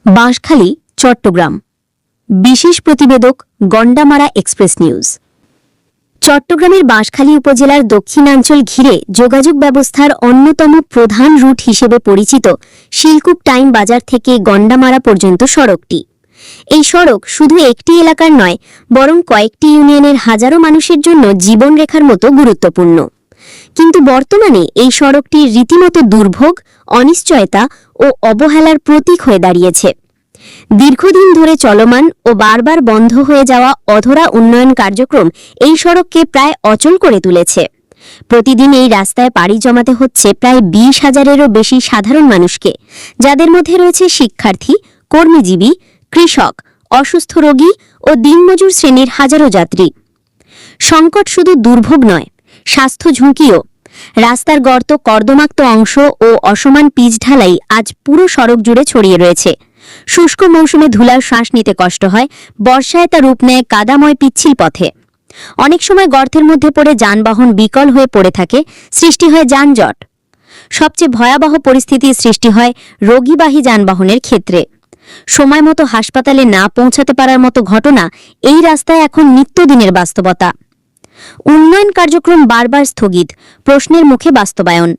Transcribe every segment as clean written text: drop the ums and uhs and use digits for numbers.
বাঁশখালী, চট্টগ্রাম। বিশেষ প্রতিবেদক Gondamara express news. চট্টগ্রামের বাঁশখালী উপজেলার দক্ষিণাঞ্চল ঘিরে যোগাযোগ ব্যবস্থার অন্যতম প্রধান রুট হিসেবে পরিচিত শিলকুপ টাইম বাজার থেকে গন্ডামারা পর্যন্ত সড়কটি। এই সড়ক শুধু একটি এলাকার নয়, বরং কয়েকটি ইউনিয়নের হাজারো মানুষের জন্য জীবনরেখার মতো গুরুত্বপূর্ণ। কিন্তু বর্তমানে এই সড়কটি রীতিমতো দুর্ভোগ, অনিশ্চয়তা ও অবহেলার প্রতীক হয়ে দাঁড়িয়েছে। দীর্ঘদিন ধরে চলমান ও বারবার বন্ধ হয়ে যাওয়া অধরা উন্নয়ন কার্যক্রম এই সড়ককে প্রায় অচল করে তুলেছে। প্রতিদিন এই রাস্তায় পাড়ি জমাতে হচ্ছে প্রায় 20,000-এরও বেশি সাধারণ মানুষকে, যাদের মধ্যে রয়েছে শিক্ষার্থী, কর্মজীবী, কৃষক, অসুস্থ রোগী ও দিনমজুর শ্রেণীর হাজারো যাত্রী। সংকট শুধু দুর্ভোগ নয়, স্বাস্থ্য ঝুঁকিও। রাস্তার গর্ত, কর্দমাক্ত অংশ ও অসমান পিচ ঢালাই আজ পুরো সড়ক জুড়ে ছড়িয়ে রয়েছে। শুষ্ক মৌসুমে ধুলার শ্বাস নিতে কষ্ট হয়, বর্ষায় তা রূপ নেয় কাদাময় পিচ্ছিল পথে। অনেক সময় গর্তের মধ্যে পড়ে যানবাহন বিকল হয়ে পড়ে থাকে, সৃষ্টি হয় যানজট। সবচেয়ে ভয়াবহ পরিস্থিতির সৃষ্টি হয় রোগীবাহী যানবাহনের ক্ষেত্রে। সময়মতো হাসপাতালে না পৌঁছাতে পারার মতো ঘটনা এই রাস্তায় এখন নিত্যদিনের বাস্তবতা। উন্নয়ন কার্যক্রম বারবার স্থগিত, প্রশ্নের মুখে বাস্তবায়ন।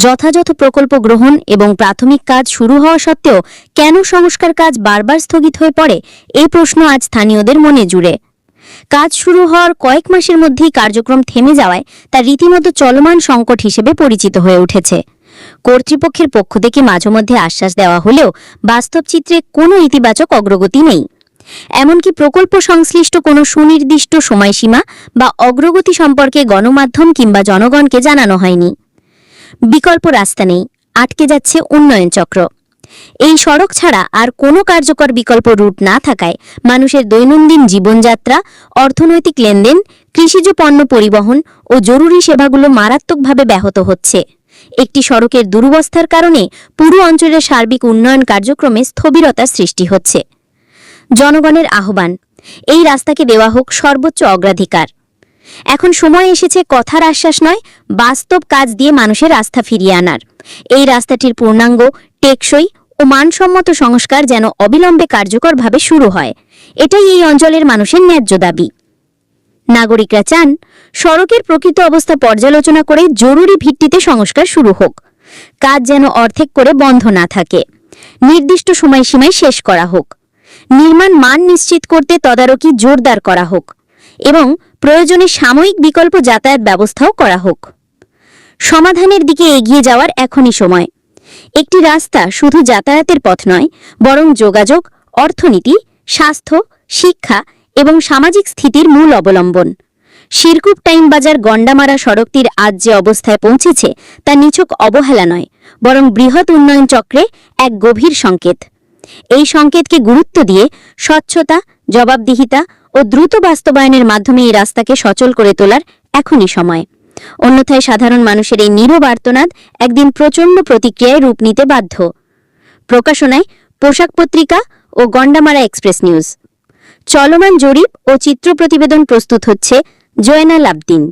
যথাযথ প্রকল্প গ্রহণ এবং প্রাথমিক কাজ শুরু হওয়া সত্ত্বেও কেন সংস্কার কাজ বারবার স্থগিত হয়ে পড়ে, এই প্রশ্ন আজ স্থানীয়দের মনে জুড়ে। কাজ শুরু হওয়ার কয়েক মাসের মধ্যেই কার্যক্রম থেমে যাওয়ায় তা রীতিমতো চলমান সংকট হিসেবে পরিচিত হয়ে উঠেছে। কর্তৃপক্ষের পক্ষ থেকে মাঝেমধ্যে আশ্বাস দেওয়া হলেও বাস্তব চিত্রে কোনো ইতিবাচক অগ্রগতি নেই। এমনকি প্রকল্প সংশ্লিষ্ট কোনো সুনির্দিষ্ট সময়সীমা বা অগ্রগতি সম্পর্কে গণমাধ্যম কিংবা জনগণকে জানানো হয়নি। বিকল্প রাস্তা নেই, আটকে যাচ্ছে উন্নয়ন চক্র। এই সড়ক ছাড়া আর কোনো কার্যকর বিকল্প রুট না থাকায় মানুষের দৈনন্দিন জীবনযাত্রা, অর্থনৈতিক লেনদেন, কৃষিজ পণ্য পরিবহন ও জরুরি সেবাগুলো মারাত্মকভাবে ব্যাহত হচ্ছে। একটি সড়কের দুরবস্থার কারণে পুরো অঞ্চলের সার্বিক উন্নয়ন কার্যক্রমে স্থবিরতার সৃষ্টি হচ্ছে। জনগণের আহ্বান, এই রাস্তাকে দেওয়া হোক সর্বোচ্চ অগ্রাধিকার। এখন সময় এসেছে কথার আশ্বাস নয়, বাস্তব কাজ দিয়ে মানুষের আস্থা ফিরিয়ে আনার। এই রাস্তাটির পূর্ণাঙ্গ, টেকসই ও মানসম্মত সংস্কার যেন অবিলম্বে কার্যকরভাবে শুরু হয়, এটাই এই অঞ্চলের মানুষের ন্যায্য দাবি। নাগরিকরা চান সড়কের প্রকৃত অবস্থা পর্যালোচনা করে জরুরি ভিত্তিতে সংস্কার শুরু হোক। কাজ যেন অর্ধেক করে বন্ধ না থাকে, নির্দিষ্ট সময়সীমায় শেষ করা হোক। নির্মাণ মান নিশ্চিত করতে তদারকি জোরদার করা হোক এবং প্রয়োজনে সাময়িক বিকল্প যাতায়াত ব্যবস্থাও করা হোক। সমাধানের দিকে এগিয়ে যাওয়ার এখনই সময়। একটি রাস্তা শুধু যাতায়াতের পথ নয়, বরং যোগাযোগ, অর্থনীতি, স্বাস্থ্য, শিক্ষা এবং সামাজিক স্থিতির মূল অবলম্বন। শিলকুপ টাইম বাজার গন্ডামারা সড়কটির আজ যে অবস্থায় পৌঁছেছে তা নিছক অবহেলা নয়, বরং বৃহৎ উন্নয়ন চক্রে এক গভীর সংকেত। এই সংকেতকে গুরুত্ব দিয়ে স্বচ্ছতা, জবাবদিহিতা ও দ্রুত বাস্তবায়নের মাধ্যমে এই রাস্তাকে সচল করে তোলার এখনই সময়। অন্যথায় সাধারণ মানুষের এই নীরব আর্তনাদ একদিন প্রচণ্ড প্রতিক্রিয়ায় রূপ নিতে বাধ্য। প্রকাশনায় পোশাক পত্রিকা ও গন্ডামারা এক্সপ্রেস নিউজ। চলমান জরিপ ও চিত্র প্রতিবেদন প্রস্তুত হচ্ছে জয়নাল আবদিন।